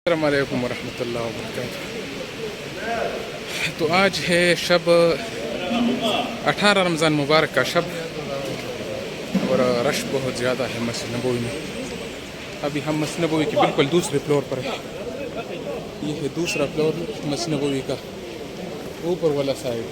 السلام عليكم ورحمة الله وبركاته। तो आज है शब 18 रमज़ान मुबारक का शब और रश बहुत ज़्यादा है मस्जिद नबवी में। अभी हम मस्जिद नबवी के बिल्कुल दूसरे फ्लोर पर है। ये है दूसरा फ्लोर मस्जिद नबवी का, ऊपर वाला साइड।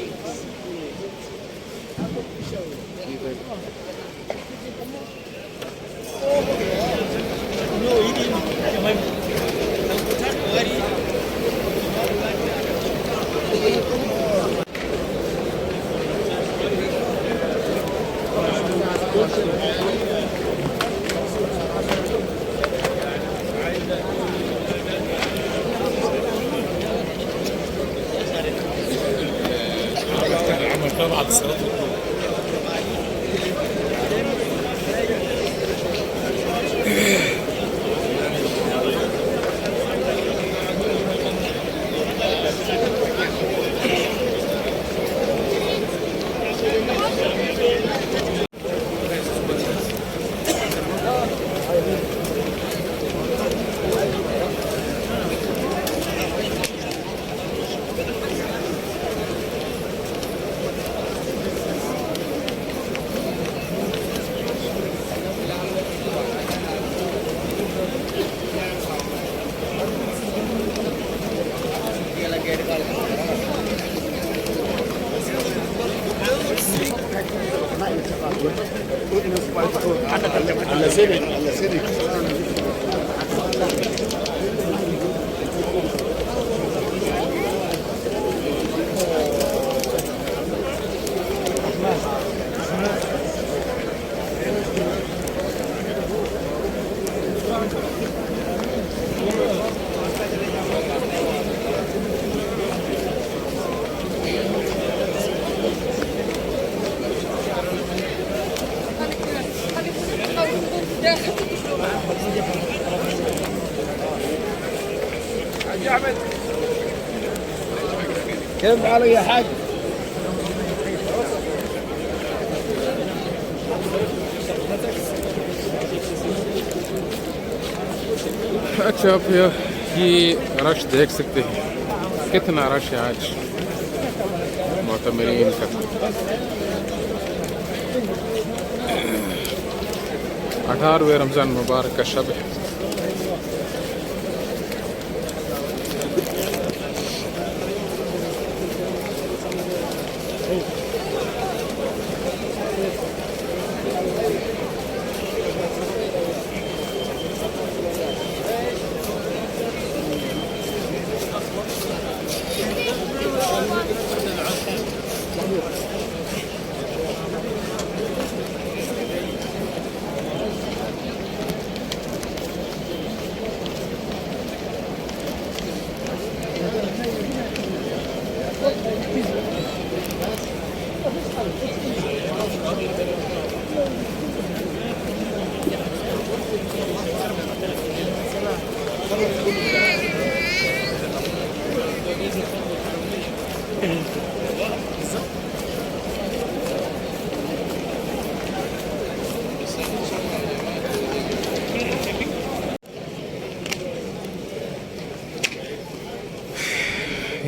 كيف حالك يا حاج؟ अच्छा आप ये रश देख सकते हैं कितना रश है आज मुअतमरीन का। 18वें रमज़ान मुबारक का शब है।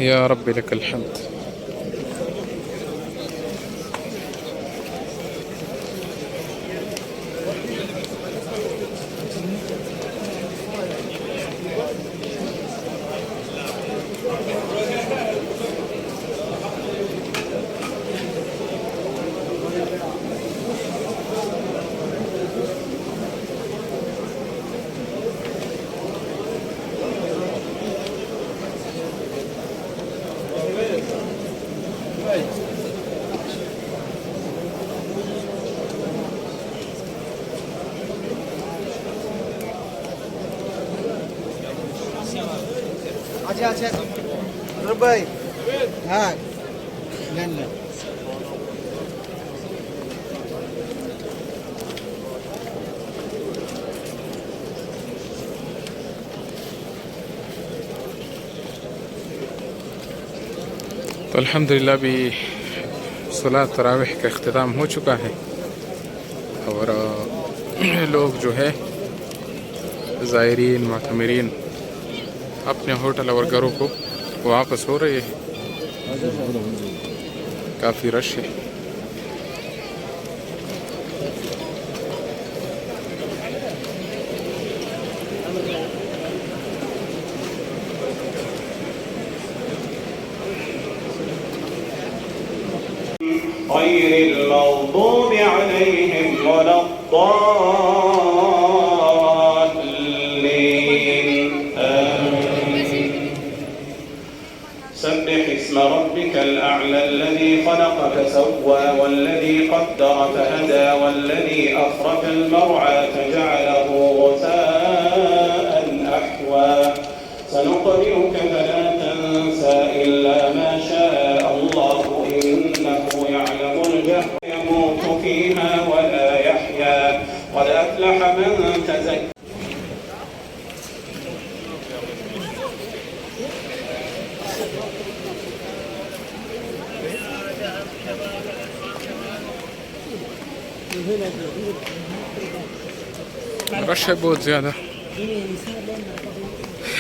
يا رب لك الحمد. अच्छा अच्छा भाई हाँ लेन लें तो अल्हम्दुलिल्लाह भी सलात तरावीह का अख्तिताम हो चुका है और लोग जो है ज़ायरीन मातमीरीन अपने होटल और घरों को वापस हो रहे हैं। काफ़ी रश है। غير المغضوب عليهم ولا الضالين آمين. سبح اسم ربك الأعلى الذي خلق فسوى والذي قدر فهدى والذي أخرج المرعى فجعله غثاء أحوى سنقرئك فلا تنسى إلا ما شاء الله إنه يعلم الجهر يموت فيها ولا يحيا قد أفلح من تزكى. रश है बहुत ज़्यादा,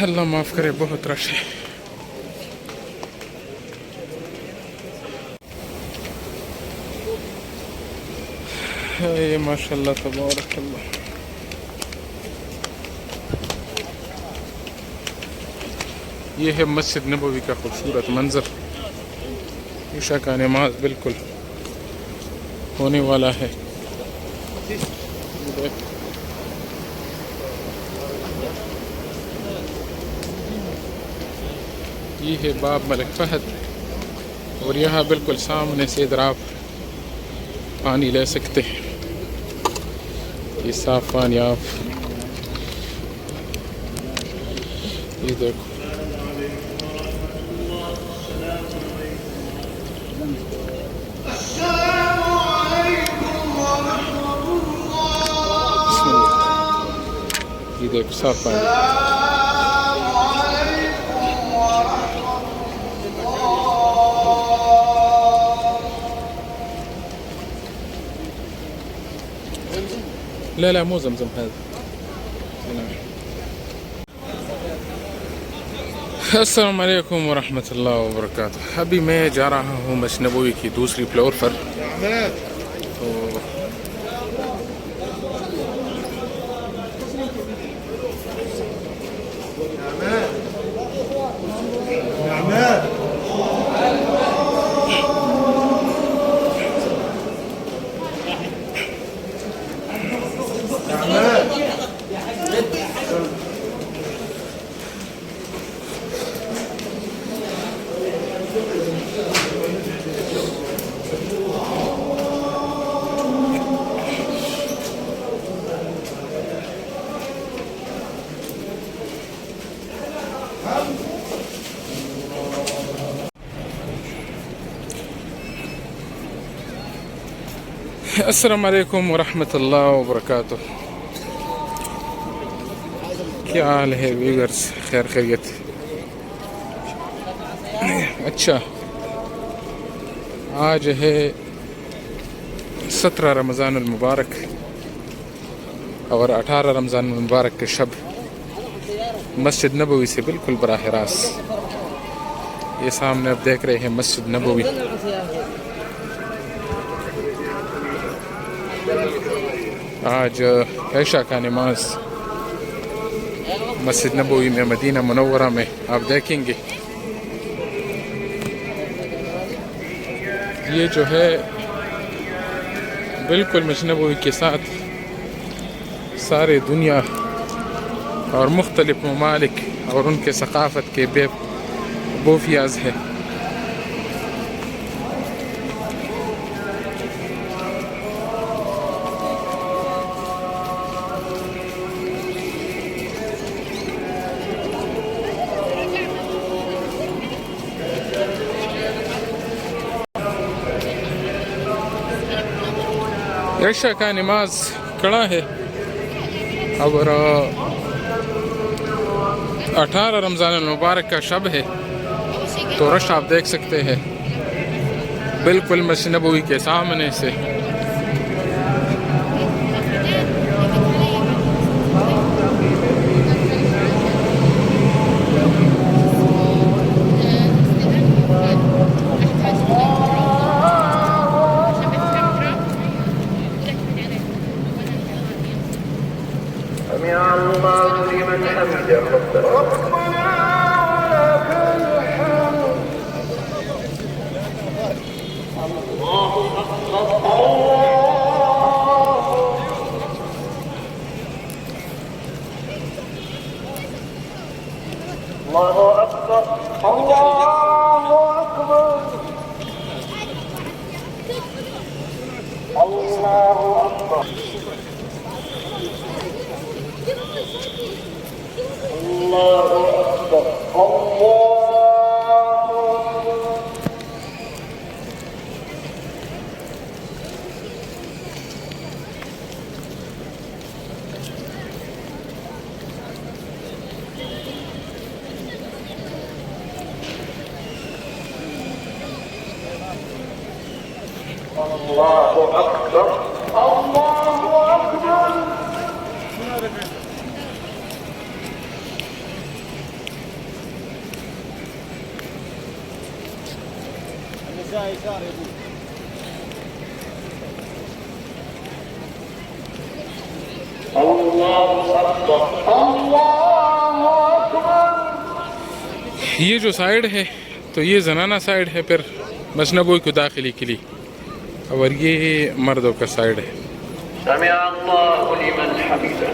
अल्लाह माफ़ करे, बहुत रश है। ये माशाल्लाह तबारकल्लाह। ये है मस्जिद नबवी का खूबसूरत मंज़र। ईशा का नमाज बिल्कुल होने वाला है। ये है बाब मलिक फहद और यहाँ बिल्कुल सामने से इधर आप पानी ले सकते हैं। ये साफ पानी आप ये देखो। ये देखो साफ पानी। لا لا مو زمزم هذا. अस्सलाम वालेकुम वरहमतुल्लाह वबरकातुह। अभी मैं जा रहा हूँ मस्जिद नबवी की दूसरी फ्लोर पर। तो अस्सलाम वालेकुम वरहमतुल्लाह वबरकातुह। क्या हाल है व्यूअर्स, खैर खैरियत? अच्छा, आज है 17 रमज़ान मुबारक और 18 रमज़ान मुबारक के शब मस्जिद नबवी से बिल्कुल बराह रास्त ये सामने आप देख रहे हैं मस्जिद नबवी। आज ऐशा का नमाज मस्जिद नबवी में मदीना मुनव्वरा में आप देखेंगे। ये जो है बिल्कुल मस्जिद नबवी के साथ सारे दुनिया और मुख्तलिफ ममालिक और उनके सकाफ़त के बोफियाज है। ऐशा का नमाज कड़ा है और 18 रमज़ान मुबारक का शब है। तो रश आप देख सकते हैं बिल्कुल मस्जिद नबवी के सामने से। ये जो साइड है तो ये जनाना साइड है फिर मस्जिद नबवी को दाखिली के लिए, और ये मर्दों का साइड है। سمع الله لمن حمده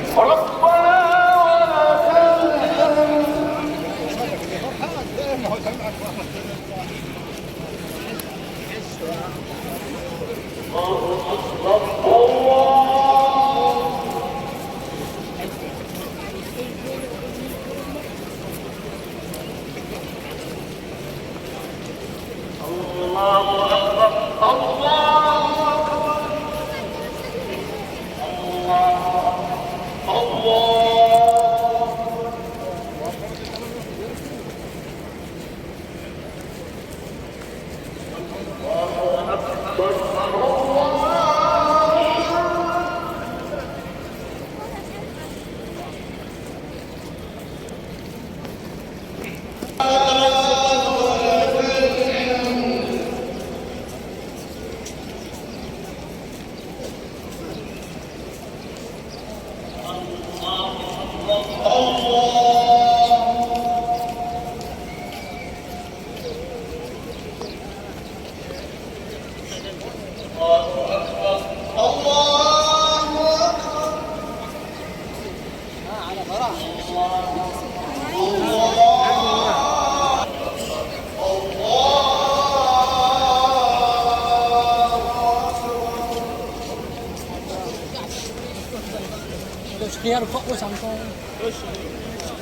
Quero fokus angkong.